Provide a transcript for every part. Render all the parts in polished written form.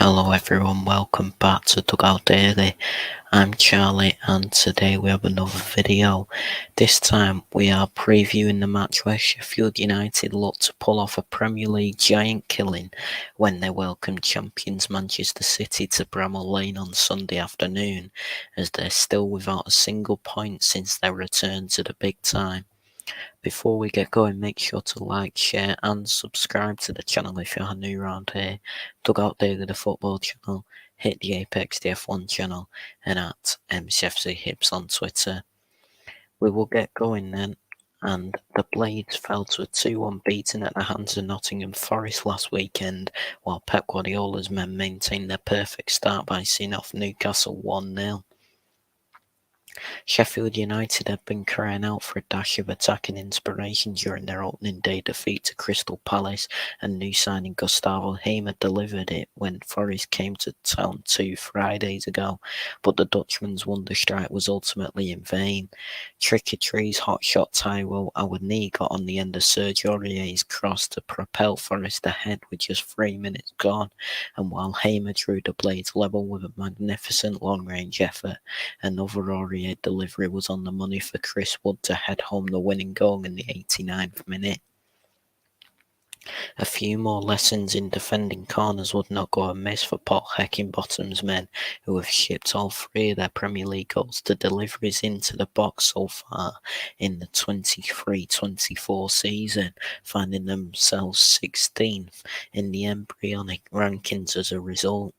Hello everyone, welcome back to Dugout Daily. I'm Charlie and today we have another video. This time we are previewing the match where Sheffield United looked to pull off a Premier League giant killing when they welcomed champions Manchester City to Bramall Lane on Sunday afternoon, as they're still without a single point since their return to the big time. Before we get going, make sure to like, share and subscribe to the channel if you are new around here. Dugout Daily the football channel, hit the Apex the F1 channel, and at MCFC on Twitter. We will get going then, and the Blades fell to a 2-1 beating at the hands of Nottingham Forest last weekend, while Pep Guardiola's men maintained their perfect start by seeing off Newcastle 1-0. Sheffield United had been crying out for a dash of attacking inspiration during their opening day defeat to Crystal Palace, and new signing Gustavo Hamer delivered it when Forest came to town 2 Fridays ago, but the Dutchman's wonder strike was ultimately in vain. Tree's hotshot Taiwo Awoniyi got on the end of Serge Aurier's cross to propel Forest ahead with just 3 minutes gone, and while Hamer drew the Blades level with a magnificent long-range effort, another Aurier delivery was on the money for Chris Wood to head home the winning goal in the 89th minute. A few more lessons in defending corners would not go amiss for Paul Heckingbottom's men, who have shipped all 3 of their Premier League goals to deliveries into the box so far in the 23-24 season, finding themselves 16th in the embryonic rankings as a result.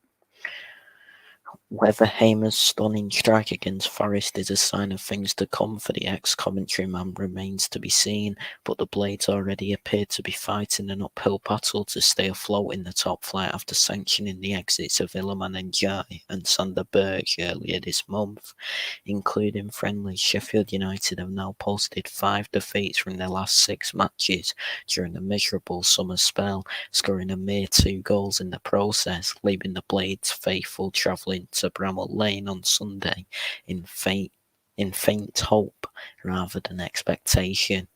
Whether Hamer's stunning strike against Forest is a sign of things to come for the ex-Coventry man remains to be seen, but the Blades already appear to be fighting an uphill battle to stay afloat in the top flight after sanctioning the exits of Iliman Ndiaye and Sander Berge earlier this month. Including friendlies, Sheffield United have now posted 5 defeats from their last 6 matches during a miserable summer spell, scoring a mere 2 goals in the process, leaving the Blades faithful travelling to Bramall Lane on Sunday in faint hope rather than expectation.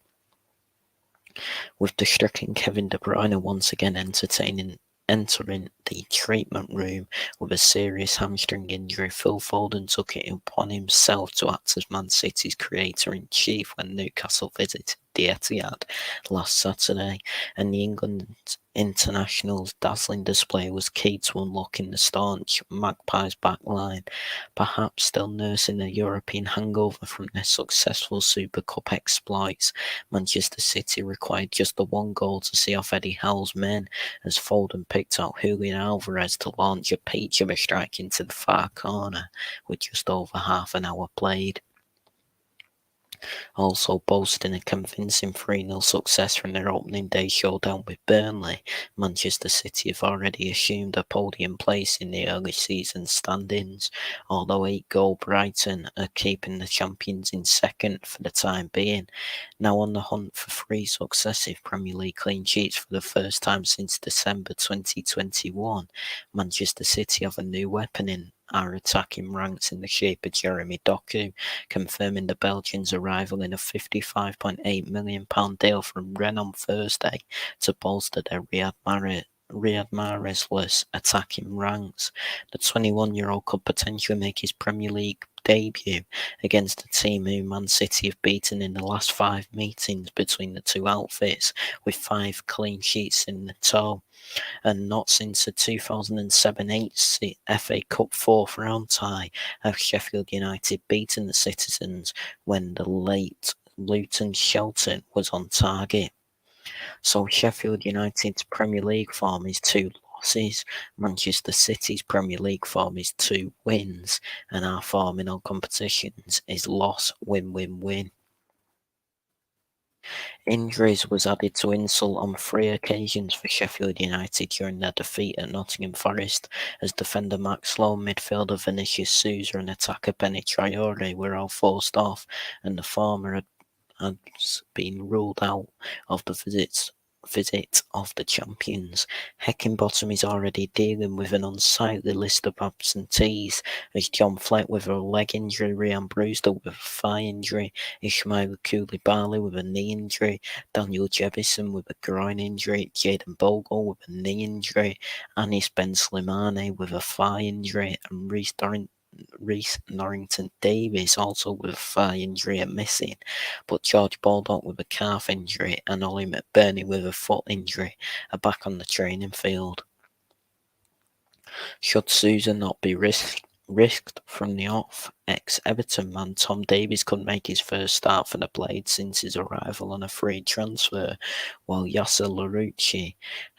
With the stricken Kevin De Bruyne once again entering the treatment room with a serious hamstring injury, Phil Foden took it upon himself to act as Man City's creator-in-chief when Newcastle visited the Etihad last Saturday, and the England international's dazzling display was key to unlocking the staunch Magpies backline, perhaps still nursing a European hangover from their successful Super Cup exploits. Manchester City required just the 1 goal to see off Eddie Howe's men, as Foden picked out Julian Alvarez to launch a peach of a strike into the far corner with just over half an hour played. Also boasting a convincing 3-0 success from their opening day showdown with Burnley, Manchester City have already assumed a podium place in the early season standings, although 8-goal Brighton are keeping the champions in second for the time being. Now on the hunt for 3 successive Premier League clean sheets for the first time since December 2021, Manchester City have a new weapon in our attacking ranks in the shape of Jeremy Doku, confirming the Belgians' arrival in a £55.8 million deal from Rennes on Thursday to bolster their Riyad Mahrez-less attacking ranks. The 21-year-old could potentially make his Premier League debut against a team who Man City have beaten in the last 5 meetings between the 2 outfits, with 5 clean sheets in the tow, and not since the 2007-8 FA Cup 4th round tie have Sheffield United beaten the Citizens when the late Luton Shelton was on target. So Sheffield United's Premier League form is 2 losses, Manchester City's Premier League form is 2 wins, and our form in all competitions is loss, win, win, win. Injuries was added to insult on 3 occasions for Sheffield United during their defeat at Nottingham Forest, as defender Max Lowe, midfielder Vinicius Souza and attacker Benny Traore were all forced off, and the former had been ruled out of the visits visit of the champions. Heckingbottom is already dealing with an unsightly list of absentees, as John Fleck with a leg injury, Ryan Brewster with a thigh injury, Ismail Koulibaly with a knee injury, Daniel Jebison with a groin injury, Jayden Bogle with a knee injury, Anis Ben Slimane with a thigh injury, and Reece Norrington Davies also with a thigh injury are missing, but George Baldock with a calf injury and Ollie McBurney with a foot injury are back on the training field. Should Sousa not be risked from the off, ex-Everton man Tom Davies could make his first start for the Blades since his arrival on a free transfer, while Yasser Larouci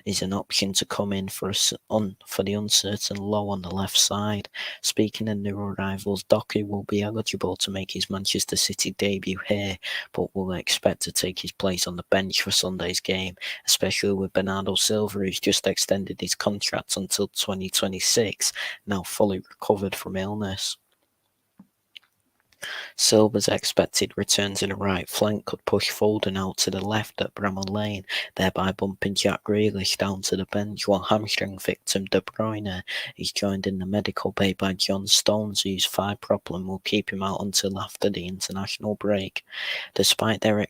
is an option to come in for the uncertain low on the left side. Speaking of new arrivals, Doku will be eligible to make his Manchester City debut here, but will expect to take his place on the bench for Sunday's game, especially with Bernardo Silva, who's just extended his contract until 2026, now fully recovered from illness. Silva's expected return to the right flank could push Foden out to the left at Bramall Lane, thereby bumping Jack Grealish down to the bench, while hamstring victim De Bruyne is joined in the medical bay by John Stones, whose thigh problem will keep him out until after the international break. Despite their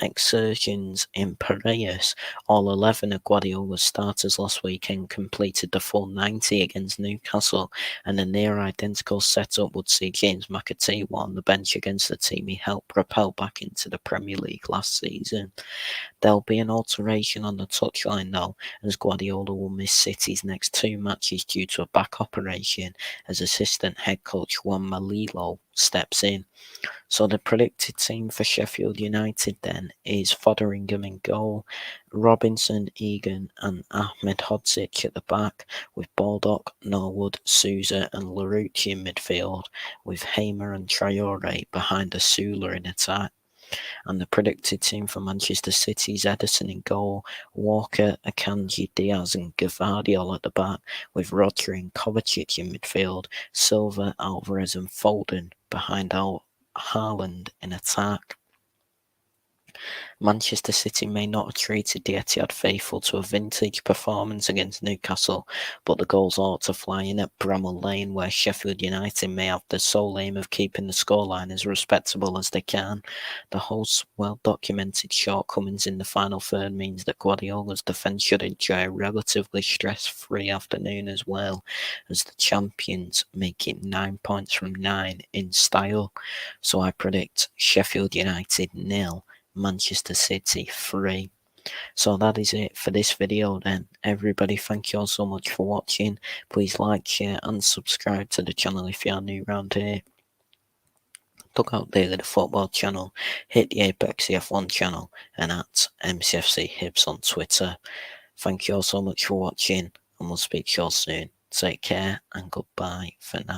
exertions in Piraeus, all 11 of Guardiola's starters last weekend completed the full 90 against Newcastle, and a near-identical setup would see James McAtee on the bench against the team he helped propel back into the Premier League last season. There'll be an alteration on the touchline though, as Guardiola will miss City's next 2 matches due to a back operation, as assistant head coach Juan Malilo steps in. So the predicted team for Sheffield United then is Fotheringham in goal, Robinson, Egan and Ahmed Hodzic at the back, with Baldock, Norwood, Sousa and Larouci in midfield, with Hamer and Traore behind Asula in attack. And the predicted team for Manchester City is Ederson in goal, Walker, Akanji, Diaz and Gvardiol at the back, with Rodri and Kovacic in midfield, Silva, Alvarez and Foden behind Haaland in attack. Manchester City may not have treated the Etihad faithful to a vintage performance against Newcastle, but the goals ought to fly in at Bramall Lane, where Sheffield United may have the sole aim of keeping the scoreline as respectable as they can. The host's well-documented shortcomings in the final third means that Guardiola's defence should enjoy a relatively stress-free afternoon as well, as the champions make it 9 points from 9 in style. So I predict Sheffield United 0, Manchester City 3. So that is it for this video then. Everybody, thank you all so much for watching. Please like, share and subscribe to the channel if you are new around here. Look out Daily the Football channel, hit the Apex F1 channel and at MCFC Hibs on Twitter. Thank you all so much for watching and we'll speak to you all soon. Take care and goodbye for now.